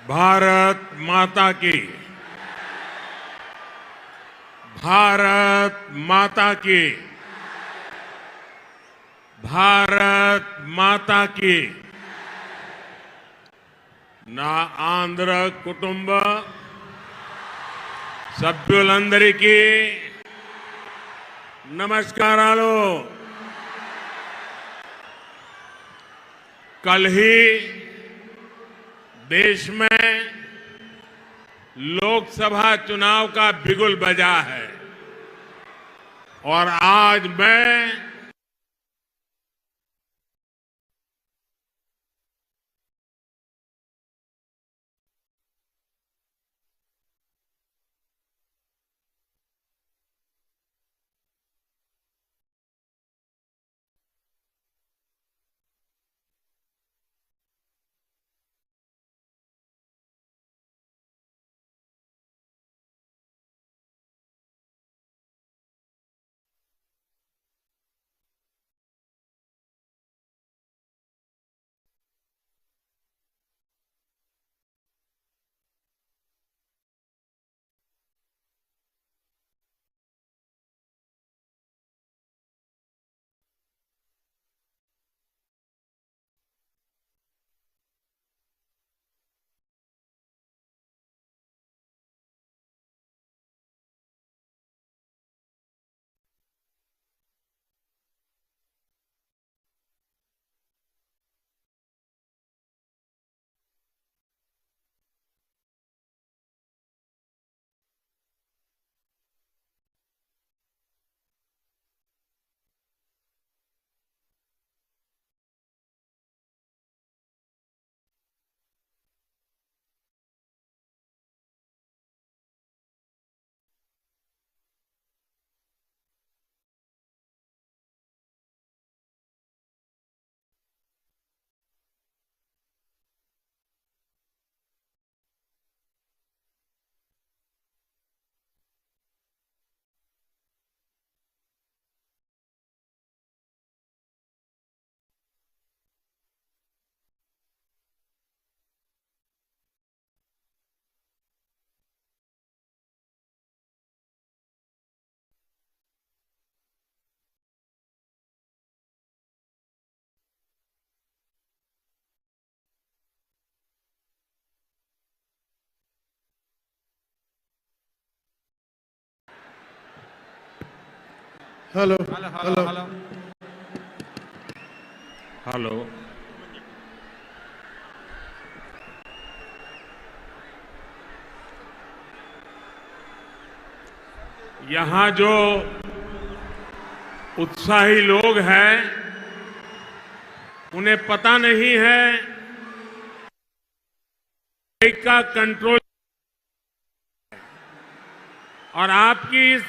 भारत माता की। भारत माता की। भारत माता की। నా ఆంధ్ర కుటుంబ సభ్యులందరికీ నమస్కారాలు। कल ही देश में लोकसभा चुनाव का बिगुल बजा है और आज मैं हेलो हेलो हेलो हेलो। यहां जो उत्साही लोग हैं उन्हें पता नहीं है माइक का कंट्रोल और आपकी इस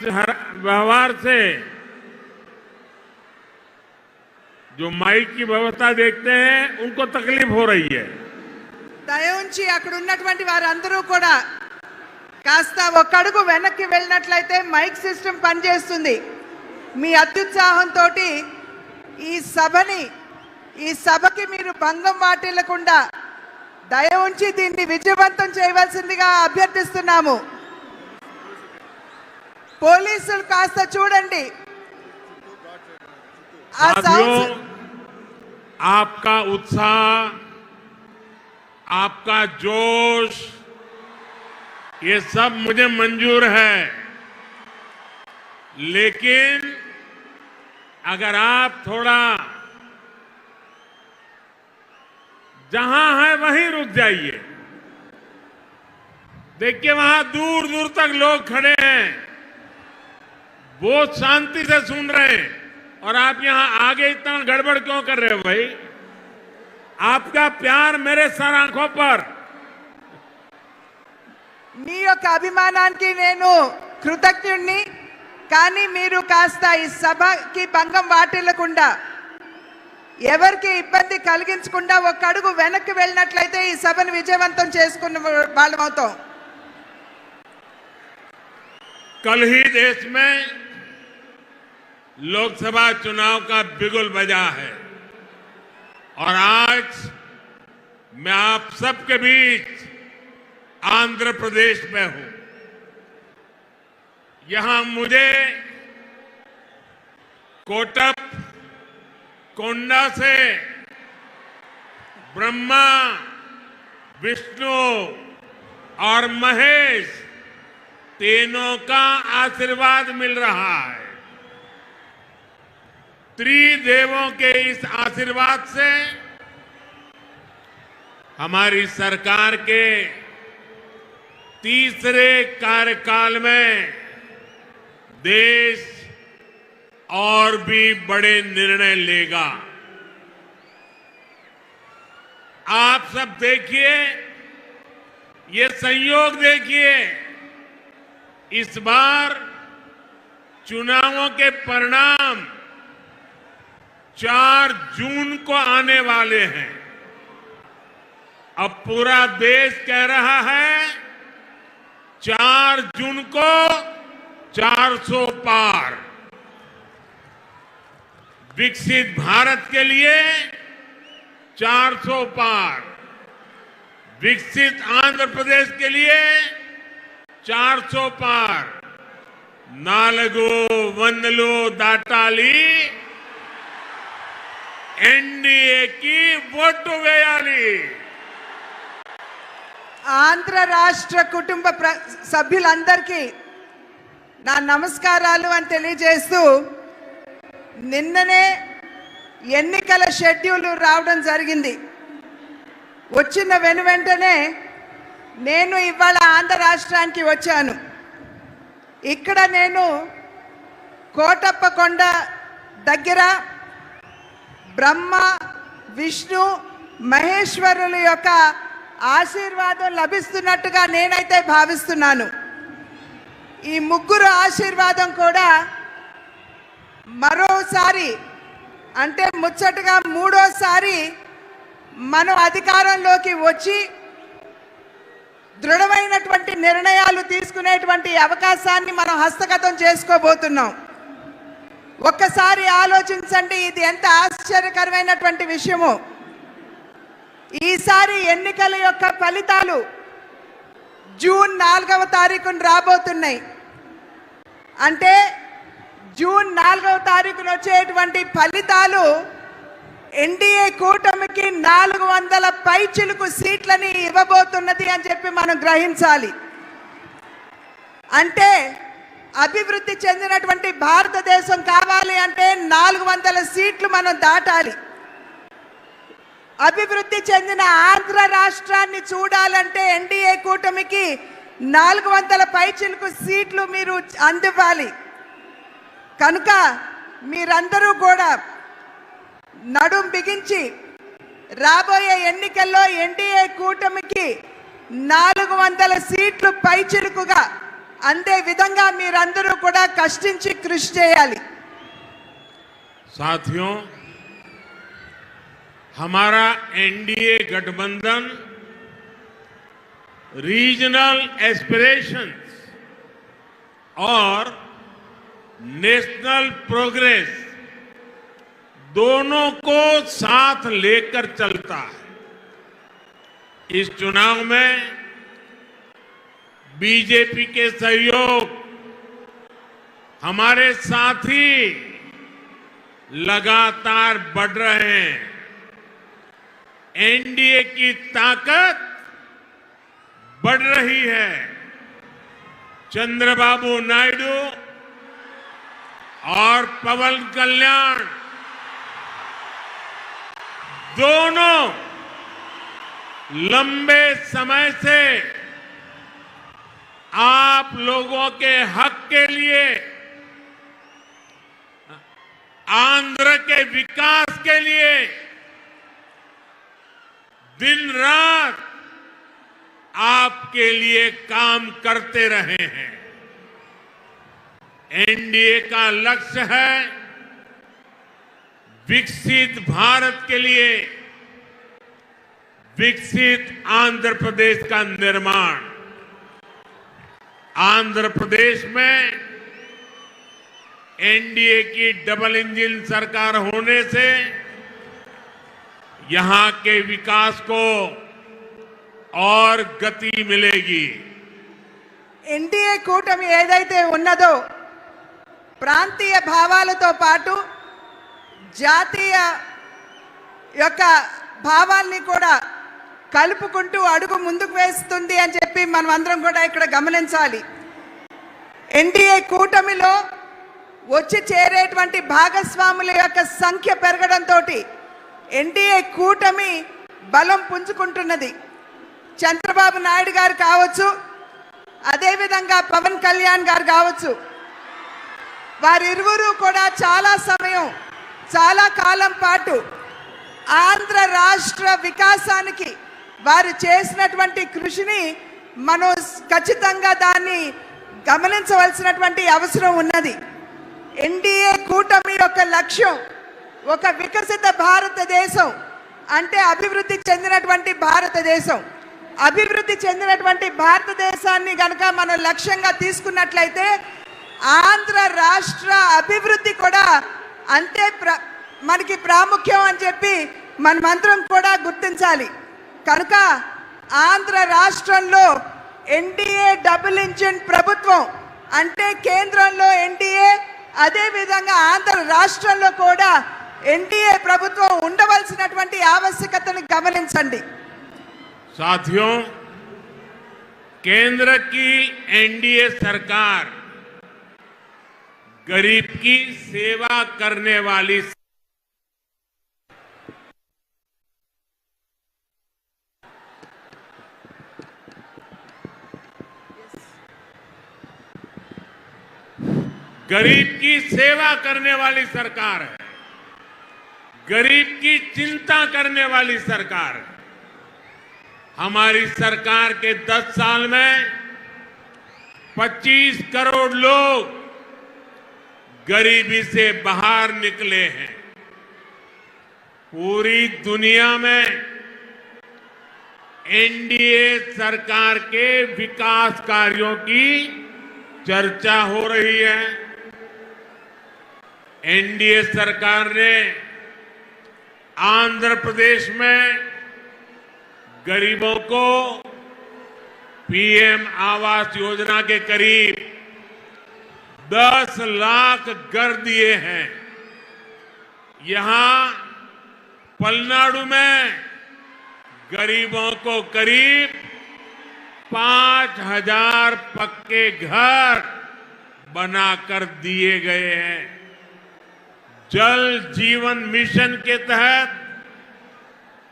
व्यवहार से जो माइक की व्यवस्था देखते हैं उनको तकलीफ हो रही है। దయవుంచి అక్కడ ఉన్నటువంటి వారందరూ కూడా కాస్త ఒక అడుగు వెనక్కి వెళ్ళినట్లయితే మైక్ సిస్టమ్ పనిచేస్తుంది। మీ అత్యుత్సాహంతో ఈ సభకి మీరు భంగం వాటిల్లకుండా దయవుంచి దీన్ని విజయవంతం చేయవలసిందిగా అభ్యర్థిస్తున్నాము। పోలీసులు కాస్త చూడండి। साथियों, आपका उत्साह, आपका जोश, ये सब मुझे मंजूर है, लेकिन अगर आप थोड़ा जहां है वहीं रुक जाइए। देखिए वहां दूर दूर तक लोग खड़े हैं, बहुत शांति से सुन रहे हैं और आप यहां आगे इतना गड़बड़ क्यों कर रहे हो भाई? आपका प्यार मेरे सर आंखों पर। మీ యొక్క అభిమానానికి నేను కృతజ్ఞుణ్ణి, కానీ మీరు కాస్త ఈ సభకి భంగం వాటిల్లకుండా ఎవరికి ఇబ్బంది కలిగించకుండా ఒక అడుగు వెనక్కి వెళ్ళినట్లయితే ఈ సభను విజయవంతం చేసుకున్న వాళ్ళం అవుతాం। कल ही देश में लोकसभा चुनाव का बिगुल बजा है और आज मैं आप सबके बीच आंध्र प्रदेश में हूं। यहां मुझे कोटप कोंडा से ब्रह्मा, विष्णु और महेश तीनों का आशीर्वाद मिल रहा है। त्रिदेवों के इस आशीर्वाद से हमारी सरकार के तीसरे कार्यकाल में देश और भी बड़े निर्णय लेगा। आप सब देखिए, ये संयोग देखिए, इस बार चुनावों के परिणाम 4 जून को आने वाले हैं। अब पूरा देश कह रहा है 4 जून को 400 पार। विकसित भारत के लिए 400 पार, विकसित आंध्र प्रदेश के लिए 400 पार। नालगो वंदलो दाटाली एनडीए की ఓటు వేయాలి। ఆంధ్ర రాష్ట్ర కుటుంబ సభ్యులందరికీ నా నమస్కారాలు అని తెలియజేస్తూ, నిన్ననే ఎన్నికల షెడ్యూల్ రావడం జరిగింది. వచ్చిన వెంటనే నేను ఇవాళ ఆంధ్ర రాష్ట్రానికి వచ్చాను. ఇక్కడ నేను కోటప్పకొండ దగ్గర బ్రహ్మ, విష్ణు, మహేశ్వరుల యొక్క ఆశీర్వాదం లభిస్తున్నట్టుగా నేనైతే భావిస్తున్నాను. ఈ ముగ్గురు ఆశీర్వాదం కూడా మరోసారి, అంటే ముచ్చటగా మూడోసారి మనం అధికారంలోకి వచ్చి దృఢమైనటువంటి నిర్ణయాలు తీసుకునేటువంటి అవకాశాన్ని మనం హస్తగతం చేసుకోబోతున్నాం. ఒక్కసారి ఆలోచించండి, ఇది ఎంత ఆశ్చర్యకరమైనటువంటి విషయమో. ఈసారి ఎన్నికల యొక్క ఫలితాలు జూన్ 4వ తారీఖున రాబోతున్నాయి. అంటే జూన్ 4వ తారీఖున వచ్చేటువంటి ఫలితాలు ఎన్డీఏ కూటమికి 400 పైచిలుకు సీట్లని ఇవ్వబోతున్నది అని చెప్పి మనం గ్రహించాలి. అంటే అభివృద్ధి చెందినటువంటి భారతదేశం కావాలి అంటే 400 సీట్లు మనం దాటాలి. అభివృద్ధి చెందిన ఆంధ్ర రాష్ట్రాన్ని చూడాలంటే ఎన్డీఏ కూటమికి 400 పైచిలుకు సీట్లు మీరు అందివ్వాలి. కనుక మీరందరూ కూడా నడుం బిగించి రాబోయే ఎన్నికల్లో ఎన్డీఏ కూటమికి 400 సీట్లు పైచిలుకుగా అందే విధంగా మీరందరూ కూడా కష్టించి కృషి చేయాలి. साथियों, हमारा एनडीए गठबंधन रीजनल एस्पिरेशंस और नेशनल प्रोग्रेस दोनों को साथ लेकर चलता है। इस चुनाव में बीजेपी के सहयोग हमारे साथी लगातार बढ़ रहे हैं। एनडीए की ताकत बढ़ रही है। चंद्रबाबू नायडू और पवन कल्याण दोनों लंबे समय से आप लोगों के हक के लिए, आंध्र के विकास के लिए दिन रात आपके लिए काम करते रहे हैं। एनडीए का लक्ष्य है विकसित भारत के लिए विकसित आंध्र प्रदेश का निर्माण। आंध्र प्रदेश में एनडीए की डबल इंजन सरकार होने से यहां के विकास को और गति मिलेगी। ఎన్డీఏ కూటమి ఏదైతే ఉన్నదో ప్రాంతీయ భావాలతో పాటు జాతీయ యొక్క భావాల్ని కూడా కలుపుకుంటూ అడుగు ముందుకు వేస్తుంది అని చెప్పి మనం అందరం కూడా ఇక్కడ గమనించాలి. ఎన్డీఏ కూటమిలో వచ్చి చేరేటువంటి భాగస్వాముల యొక్క సంఖ్య పెరగడంతో ఎన్డీఏ కూటమి బలం పుంజుకుంటున్నది. చంద్రబాబు నాయుడు గారు కావచ్చు, అదేవిధంగా పవన్ కళ్యాణ్ గారు కావచ్చు, వారిరువురు కూడా చాలా సమయం, చాలా కాలం పాటు ఆంధ్ర రాష్ట్ర వికాసానికి వారు చేసినటువంటి కృషిని మనం ఖచ్చితంగా దాన్ని గమనించవలసినటువంటి అవసరం ఉన్నది. ఎన్డీఏ కూటమి యొక్క లక్ష్యం ఒక వికసిత భారతదేశం, అంటే అభివృద్ధి చెందినటువంటి భారతదేశం. అభివృద్ధి చెందినటువంటి భారతదేశాన్ని గనక మనం లక్ష్యంగా తీసుకున్నట్లయితే ఆంధ్ర రాష్ట్ర అభివృద్ధి కూడా అంతే మనకి ప్రాముఖ్యం అని చెప్పి మనమందరం కూడా గుర్తించాలి. కనుక ఆంధ్ర రాష్ట్రంలో ఎన్డీఏ డబుల్ ఇంజిన్ ప్రభుత్వం, అంటే కేంద్రంలో ఎన్డీఏ, అదేవిధంగా ఆంధ్ర రాష్ట్రంలో కూడా ఎన్డీఏ ప్రభుత్వం ఉండవలసినటువంటి ఆవశ్యకతను గమనించండి. साथियों, केंद्र की एनडीए सरकार गरीब की सेवा करने वाली गरीब की सेवा करने वाली सरकार है, गरीब की चिंता करने वाली सरकार है। हमारी सरकार के 10 साल में 25 करोड़ लोग गरीबी से बाहर निकले हैं। पूरी दुनिया में एनडीए सरकार के विकास कार्यों की चर्चा हो रही है। एनडीए सरकार ने आंध्र प्रदेश में गरीबों को पीएम आवास योजना के करीब 10 लाख घर दिए हैं। यहां पलनाडु में गरीबों को करीब 5,000 पक्के घर बनाकर दिए गए हैं। जल जीवन मिशन के तहत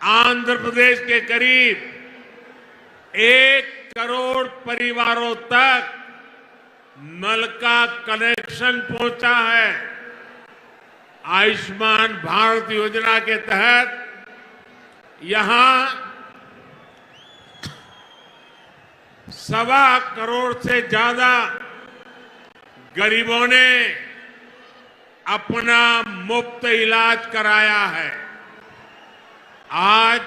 आंध्र प्रदेश के करीब 1 करोड़ परिवारों तक नल का कनेक्शन पहुंचा है। आयुष्मान भारत योजना के तहत यहां 1.25 करोड़ से ज्यादा गरीबों ने अपना मुफ्त इलाज कराया है। आज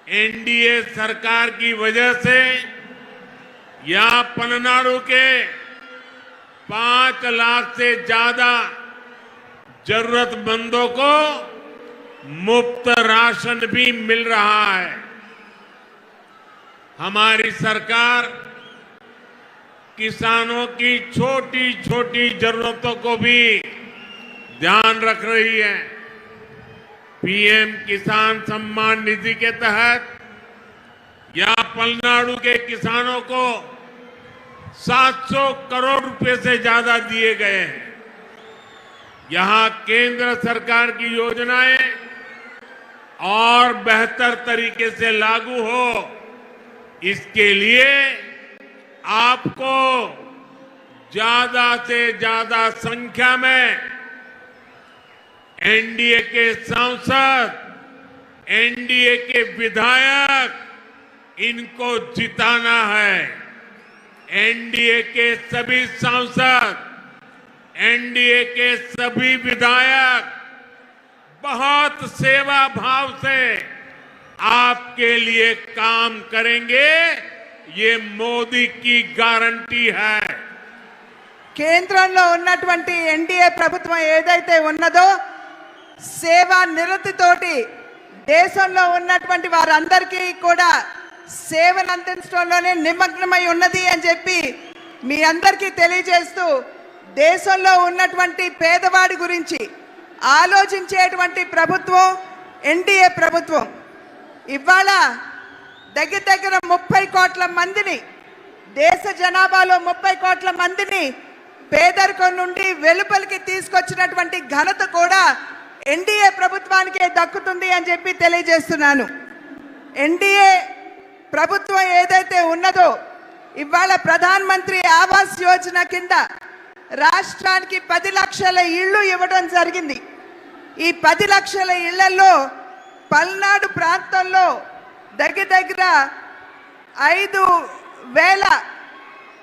एनडीए सरकार की वजह से यहां पलनाडु के 5 लाख से ज्यादा जरूरतमंदों को मुफ्त राशन भी मिल रहा है। हमारी सरकार किसानों की छोटी छोटी जरूरतों को भी ध्यान रख रही है। पीएम किसान सम्मान निधि के तहत यहां पलनाडु के किसानों को 700 करोड़ रुपए से ज्यादा दिए गए हैं। यहां केंद्र सरकार की योजनाएं और बेहतर तरीके से लागू हो, इसके लिए आपको ज्यादा से ज्यादा संख्या में एनडीए के सांसद, एनडीए के विधायक, इनको जिताना है। एनडीए के सभी सांसद, एनडीए के सभी विधायक बहुत सेवा भाव से आपके लिए काम करेंगे, ये मोदी की गारंटी है। కేంద్రంలో ఉన్నటువంటి ఎన్డీఏ ప్రభుత్వం ఏదైతే ఉన్నదో సేవా నిరతితోటి దేశంలో ఉన్నటువంటి వారందరికీ కూడా సేవను అందించడంలోనే నిమగ్నమై ఉన్నది అని చెప్పి మీ అందరికీ తెలియజేస్తూ, దేశంలో ఉన్నటువంటి పేదవాడి గురించి ఆలోచించేటువంటి ప్రభుత్వం ఎన్డీఏ ప్రభుత్వం. ఇవాళ దగ్గర 30 కోట్ల మందిని, దేశ జనాభాలో 30 కోట్ల మందిని పేదరికం నుండి వెలుపలికి తీసుకొచ్చినటువంటి ఘనత కూడా ఎన్డీఏ ప్రభుత్వానికే దక్కుతుంది అని చెప్పి తెలియజేస్తున్నాను. ఎన్డీఏ ప్రభుత్వం ఏదైతే ఉన్నదో, ఇవాళ ప్రధాన్ మంత్రి ఆవాస్ యోజన కింద రాష్ట్రానికి 10 లక్షల ఇళ్ళు ఇవ్వడం జరిగింది. ఈ 10 లక్షల ఇళ్లలో పల్నాడు ప్రాంతంలో దగ్గర 5,000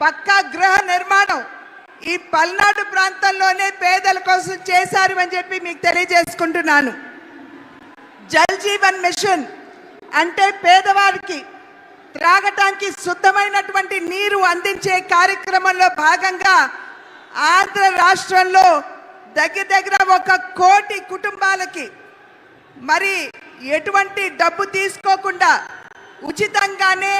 పక్కా గృహ నిర్మాణం ఈ పల్నాడు ప్రాంతంలోనే పేదల కోసం చేశారు అని చెప్పి మీకు తెలియజేసుకుంటున్నాను. జల్ జీవన్ మిషన్ అంటే పేదవారికి త్రాగటానికి శుద్ధమైనటువంటి నీరు అందించే కార్యక్రమంలో భాగంగా ఆంధ్ర రాష్ట్రంలో దగ్గర 1 కోటి కుటుంబాలకి మరి ఎటువంటి డబ్బు తీసుకోకుండా ఉచితంగానే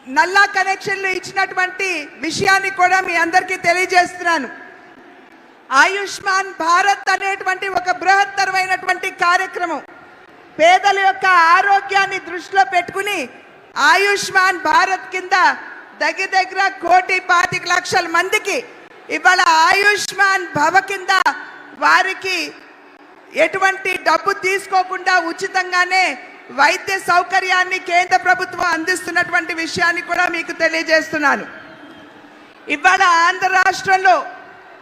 నల్లా కనెక్షన్లు ఇచ్చినటువంటి విషయాన్ని కూడా మీ అందరికీ తెలియజేస్తున్నాను. ఆయుష్మాన్ భారత్ అనేటువంటి ఒక బృహత్తరమైనటువంటి కార్యక్రమం పేదల యొక్క ఆరోగ్యాన్ని దృష్టిలో పెట్టుకుని ఆయుష్మాన్ భారత్ కింద దగ్గర 1,25,00,000 మందికి ఇవాళ ఆయుష్మాన్ భవ కింద వారికి ఎటువంటి డబ్బు తీసుకోకుండా ఉచితంగానే వైద్య సౌకర్యాన్ని కేంద్ర ప్రభుత్వం అందిస్తున్నటువంటి విషయాన్ని కూడా మీకు తెలియజేస్తున్నాను. ఇవాళ ఆంధ్ర రాష్ట్రంలో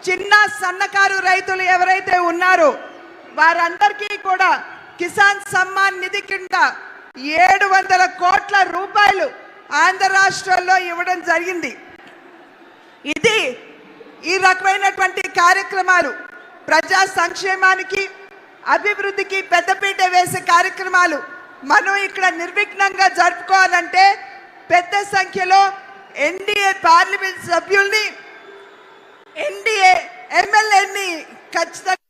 చిన్న సన్నకారు రైతులు ఎవరైతే ఉన్నారో వారందరికీ కూడా కిసాన్ సమ్మాన్ నిధి కింద 700 కోట్ల రూపాయలు ఆంధ్ర రాష్ట్రంలో ఇవ్వడం జరిగింది. ఇది ఈ రకమైనటువంటి కార్యక్రమాలు ప్రజా సంక్షేమానికి, అభివృద్ధికి పెద్దపీట వేసే కార్యక్రమాలు మనం ఇక్కడ నిర్విఘ్నంగా జరుపుకోవాలంటే పెద్ద సంఖ్యలో ఎన్డీఏ పార్లమెంట్ సభ్యుల్ని, ఎన్డీఏ ఎమ్మెల్యేని ఖచ్చితంగా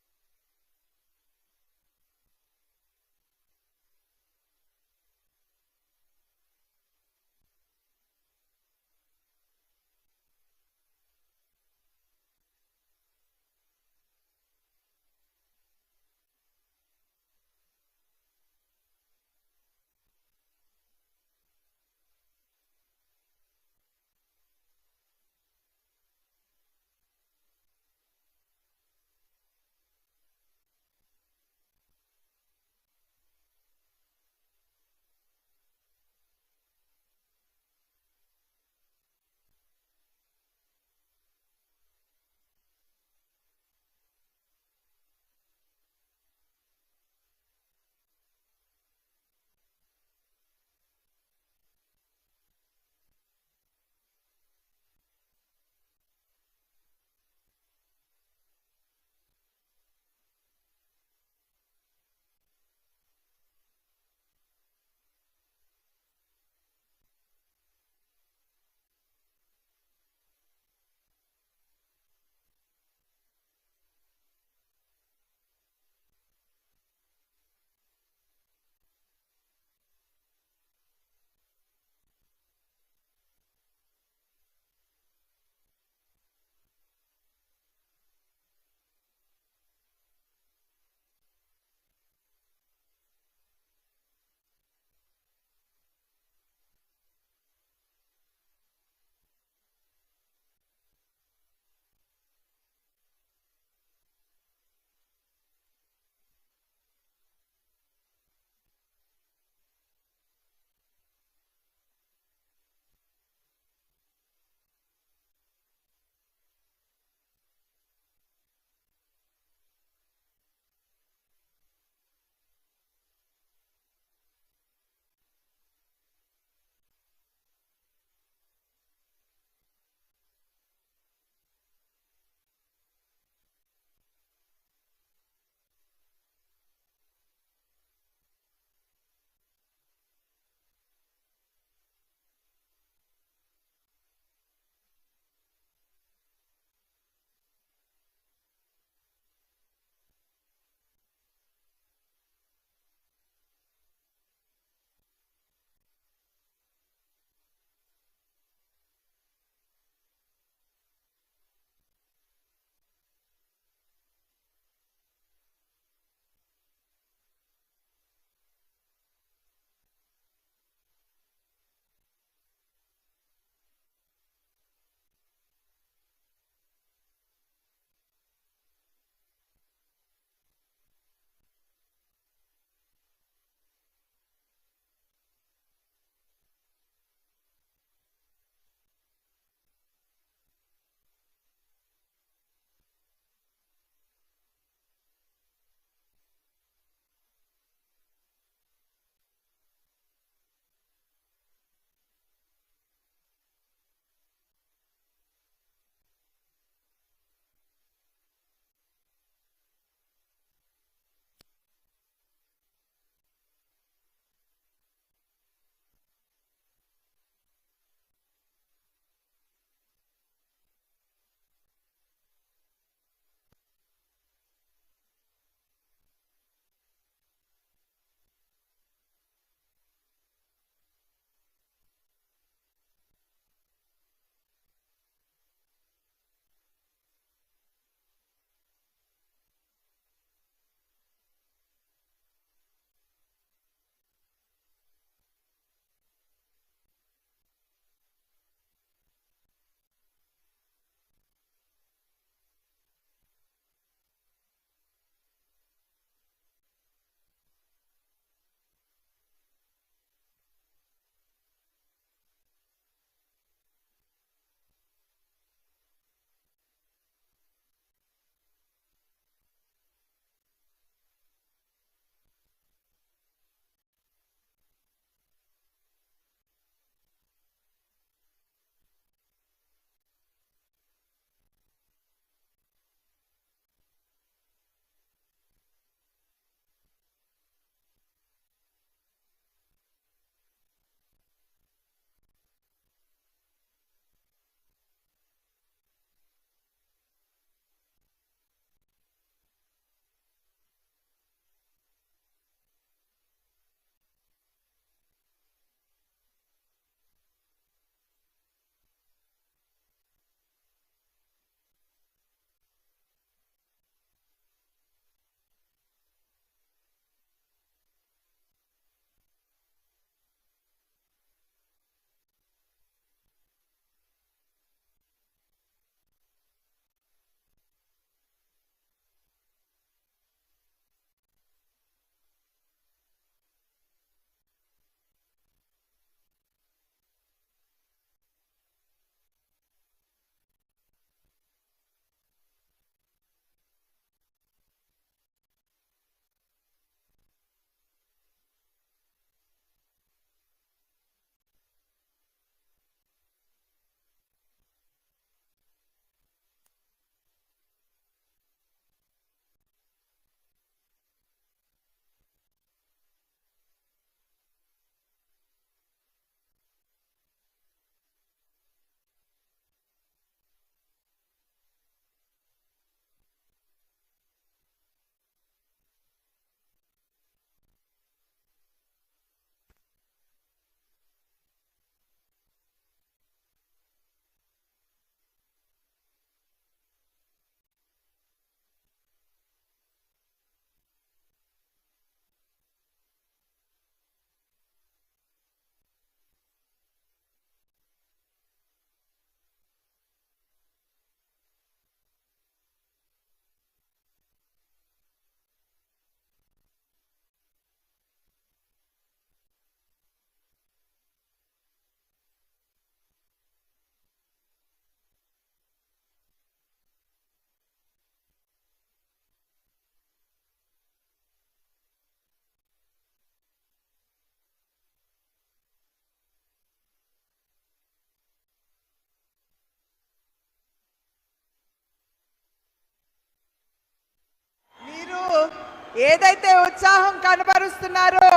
ఏదైతే ఉత్సాహం కనబరుస్తున్నారో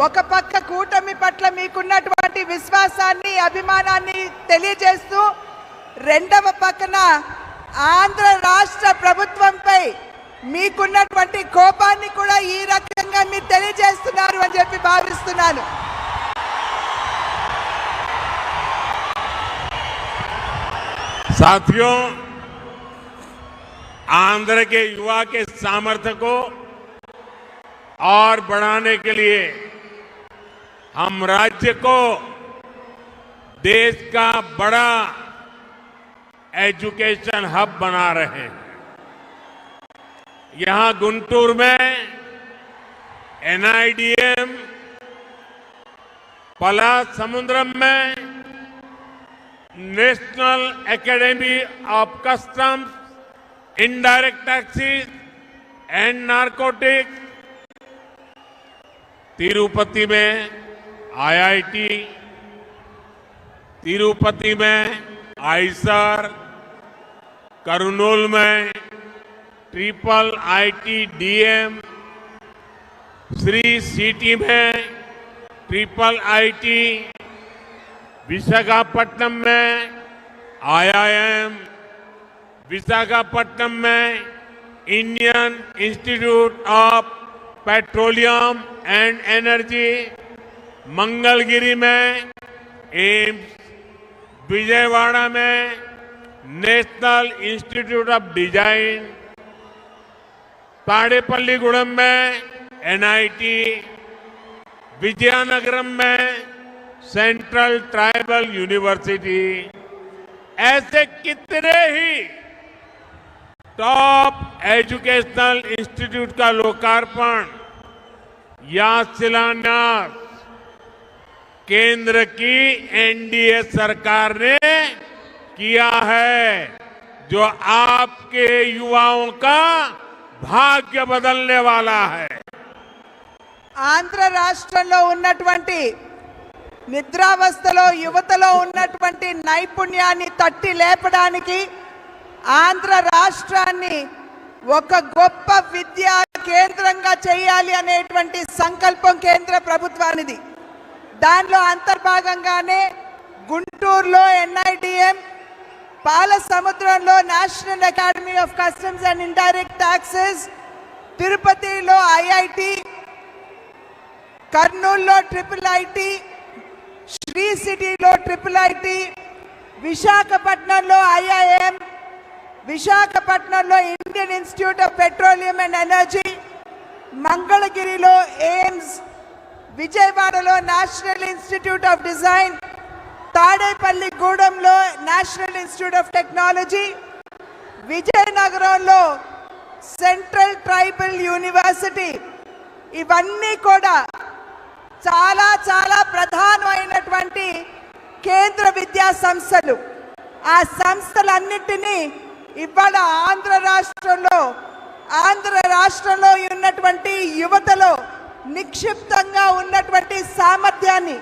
ఒక పక్క కూటమి పట్ల మీకున్నటువంటి విశ్వాసాన్ని అభిమానాన్ని తెలియజేస్తూ రెండవ పక్కన ఆంధ్ర రాష్ట్ర ప్రభుత్వంపై మీకున్నటువంటి కోపాన్ని కూడా ఈ రకంగా మీరు తెలియజేస్తున్నారు అని చెప్పి భావిస్తున్నాను. साथियों, आंध्र के युवा के सामर्थ्य को और बढ़ाने के लिए हम राज्य को देश का बड़ा एजुकेशन हब बना रहे हैं। यहां गुंटूर में NIDM, पलासमुद्रम में national academy of customs, indirect taxes and narcotics, Tirupati में IIT, तिरुपति में आईसर, कर्नूल में IIT-DM, श्री सिटी में IIT, विशाखापट्टनम में IIM, विशाखापट्टनम में Indian institute of petroleum and energy, Mangalagiri में एम्स, विजयवाड़ा में national institute of design, Tadepalligudem में NIT, विजयनगरम में सेंट्रल ट्राइबल यूनिवर्सिटी, ऐसे कितने ही टॉप एजुकेशनल इंस्टीट्यूट का लोकार्पण या शिलान्यास केंद्र की NDA सरकार ने किया है, जो आपके युवाओं का भाग्य बदलने वाला है। ఆంధ్ర రాష్ట్రంలో ఉన్నటువంటి నిద్రావస్థలో యువతలో ఉన్నటువంటి నైపుణ్యాన్ని తట్టి లేపడానికి ఆంధ్ర రాష్ట్రాన్ని ఒక గొప్ప విద్యా కేంద్రంగా చేయాలి అనేటువంటి సంకల్పం కేంద్ర ప్రభుత్వానిది. దానిలో అంతర్భాగంగానే గుంటూరులో NIDM, పాలసముద్రంలో national academy of customs and indirect taxes, తిరుపతిలో IIT, కర్నూలులో IIIT, శ్రీ సిటీలో IIIT, విశాఖపట్నంలో IIM, విశాఖపట్నంలో Indian institute of petroleum and energy, మంగళగిరిలో ఎయిమ్స్, విజయవాడలో నేషనల్ ఇన్స్టిట్యూట్ ఆఫ్ డిజైన్, తాడేపల్లిగూడెంలో నేషనల్ ఇన్స్టిట్యూట్ ఆఫ్ టెక్నాలజీ, విజయనగరంలో సెంట్రల్ ట్రైబల్ యూనివర్సిటీ, ఇవన్నీ కూడా చాలా చాలా ప్రధానమైనటువంటి కేంద్ర విద్యా సంస్థలు. ఆ సంస్థలన్నిటినీ ఇవాళ ఆంధ్ర రాష్ట్రంలో ఉన్నటువంటి యువతలో నిక్షిప్తంగా ఉన్నటువంటి సామర్థ్యాన్ని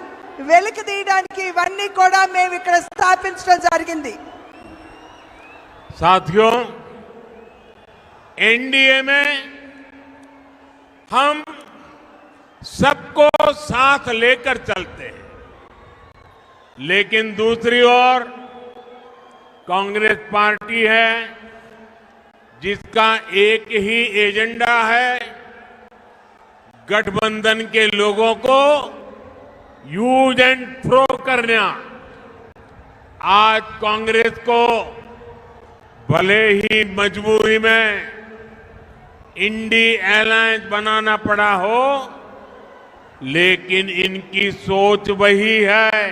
వెలికి తీయడానికి ఇవన్నీ కూడా మేము ఇక్కడ స్థాపించడం జరిగింది. साथियों, NDA में हम सबको साथ लेकर चलते हैं, लेकिन दूसरी ओर कांग्रेस पार्टी है जिसका एक ही एजेंडा है, गठबंधन के लोगों को यूज एंड थ्रो करना। आज कांग्रेस को भले ही मजबूरी में इंडी अलायंस बनाना पड़ा हो, लेकिन इनकी सोच वही है।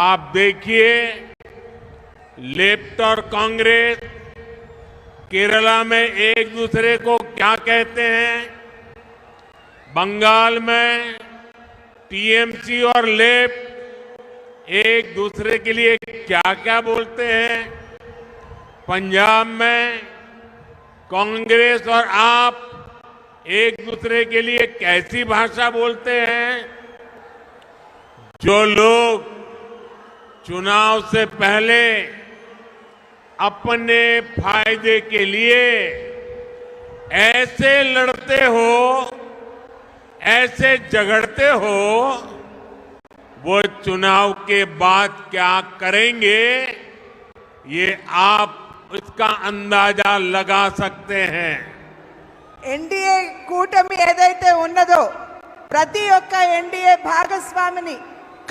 आप देखिए, लेफ्ट और कांग्रेस केरला में एक दूसरे को क्या कहते हैं, बंगाल में TMC और लेफ्ट एक दूसरे के लिए क्या क्या बोलते हैं, पंजाब में कांग्रेस और आप एक दूसरे के लिए कैसी भाषा बोलते हैं। जो लोग चुनाव से पहले अपने फायदे के लिए ऐसे लड़ते हो, ऐसे झगड़ते हो, वो चुनाव के बाद क्या करेंगे ये आप इसका अंदाजा लगा सकते हैं। ఎన్డీఏ కూటమి ఏదైతే ఉన్నదో ప్రతి ఒక్క ఎన్డీఏ భాగస్వామిని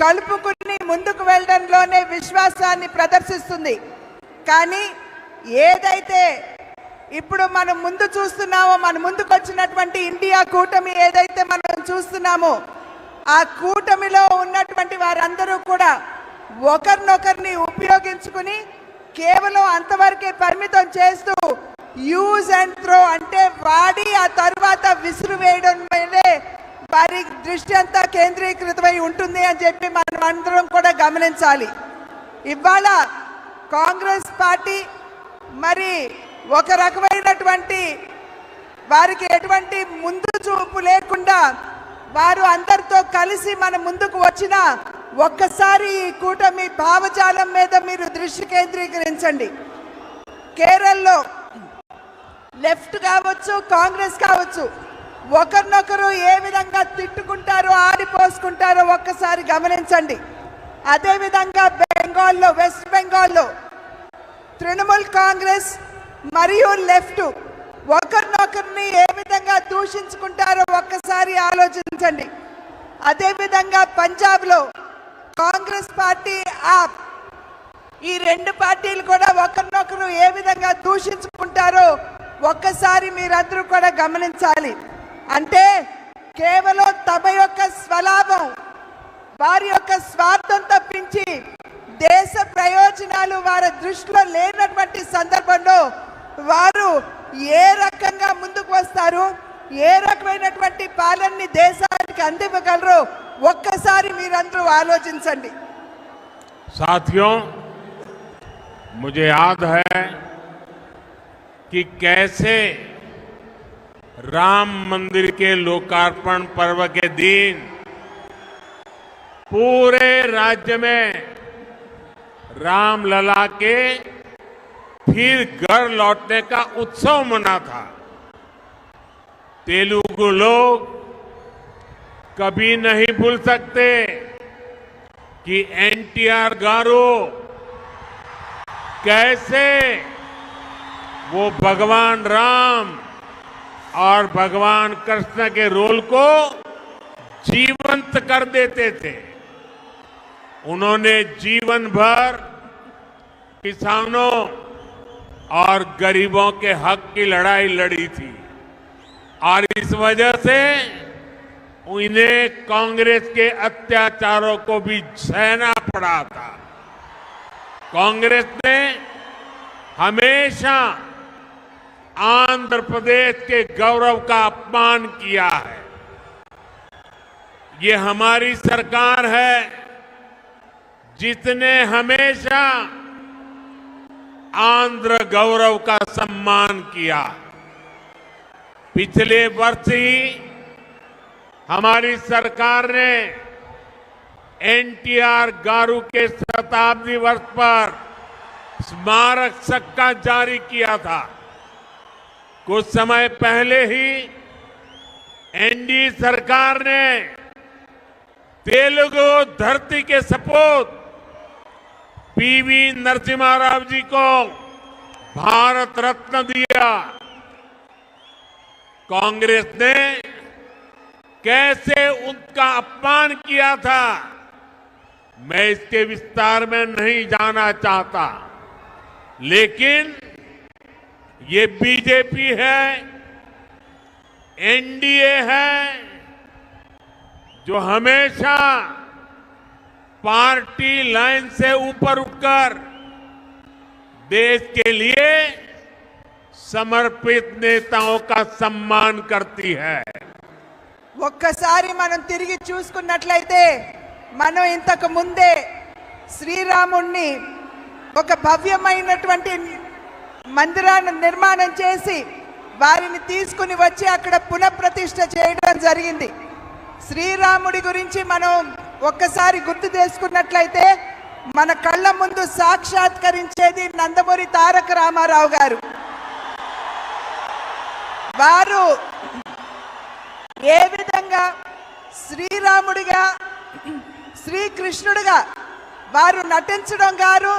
కలుపుకుని ముందుకు వెళ్ళడంలోనే విశ్వాసాన్ని ప్రదర్శిస్తుంది. కానీ ఏదైతే ఇప్పుడు మనం ముందు చూస్తున్నామో, మన ముందుకు వచ్చినటువంటి ఇండియా కూటమి ఏదైతే మనం చూస్తున్నామో, ఆ కూటమిలో ఉన్నటువంటి వారందరూ కూడా ఒకరినొకరిని ఉపయోగించుకుని కేవలం అంతవరకే పరిమితం చేస్తూ యూజ్ అండ్ త్రో అంటే వాడి ఆ తర్వాత విసురు వేయడం మీదే వారి దృష్టి అంతా కేంద్రీకృతమై ఉంటుంది అని చెప్పి మనం అందరం కూడా గమనించాలి. ఇవాళ కాంగ్రెస్ పార్టీ మరి ఒక రకమైనటువంటి వారికి ఎటువంటి ముందు చూపు లేకుండా వారు అందరితో కలిసి మన ముందుకు వచ్చిన ఒక్కసారి ఈ కూటమి భావజాలం మీద మీరు దృష్టి కేంద్రీకరించండి. కేరళలో లెఫ్ట్ కావచ్చు, కాంగ్రెస్ కావచ్చు, ఒకరినొకరు ఏ విధంగా తిట్టుకుంటారో, ఆడిపోసుకుంటారో ఒక్కసారి గమనించండి. అదేవిధంగా బెంగాల్లో, వెస్ట్ బెంగాల్లో తృణమూల్ కాంగ్రెస్ మరియు లెఫ్ట్ ఒకరినొకరిని ఏ విధంగా దూషించుకుంటారో ఒక్కసారి ఆలోచించండి. అదేవిధంగా పంజాబ్లో కాంగ్రెస్ పార్టీ, ఆప్, ఈ రెండు పార్టీలు కూడా ఒకరినొకరు ఏ విధంగా దూషించుకుంటారో ఒక్కసారి మీరందరూ కూడా గమనించాలి. అంటే కేవలం తమ యొక్క స్వలాభం, వారి యొక్క స్వార్థం తప్పించి దేశ ప్రయోజనాలు వారి దృష్టిలో లేనటువంటి సందర్భంలో వారు ఏ రకంగా ముందుకు వస్తారు, ఏ రకమైనటువంటి పాలనని దేశానికి అందివ్వగలరో ఒక్కసారి మీరందరూ ఆలోచించండి. साथियों, मुझे याद है कि कैसे राम मंदिर के लोकार्पण पर्व के दिन पूरे राज्य में रामलला के फिर घर लौटने का उत्सव मना था। तेलुगु लोग कभी नहीं भूल सकते कि एनटीआर गारू कैसे वो भगवान राम और भगवान कृष्ण के रोल को जीवंत कर देते थे। उन्होंने जीवन भर किसानों और गरीबों के हक की लड़ाई लड़ी थी और इस वजह से उन्हें कांग्रेस के अत्याचारों को भी सहना पड़ा था। कांग्रेस ने हमेशा आंध्र प्रदेश के गौरव का अपमान किया है। ये हमारी सरकार है जिसने हमेशा आंध्र गौरव का सम्मान किया। पिछले वर्ष ही हमारी सरकार ने एनटीआर गारू के शताब्दी वर्ष पर स्मारक सिक्का जारी किया था। कुछ समय पहले ही एनडीए सरकार ने तेलुगु धरती के सपूत पीवी नरसिम्हा राव जी को भारत रत्न दिया। कांग्रेस ने कैसे उनका अपमान किया था मैं इसके विस्तार में नहीं जाना चाहता, लेकिन ये बीजेपी है, एनडीए है जो हमेशा पार्टी लाइन से ऊपर उठकर देश के लिए समर्पित नेताओं का सम्मान करती है। ఒక్కసారి మనం తిరిగి చూసుకున్నట్లయితే మనం ఇంతకు ముందే శ్రీరాముణ్ణి ఒక భవ్యమైనటువంటి మందిరాన్ని నిర్మాణం చేసి వారిని తీసుకుని వచ్చి అక్కడ పునఃప్రతిష్ఠ చేయడం జరిగింది. శ్రీరాముడి గురించి మనం ఒక్కసారి గుర్తు చేసుకున్నట్లయితే మన కళ్ళ ముందు సాక్షాత్కరించేది నందమూరి తారక రామారావు గారు. వారు ఏ విధంగా శ్రీరాముడిగా శ్రీకృష్ణుడిగా వారు నటించడం గారు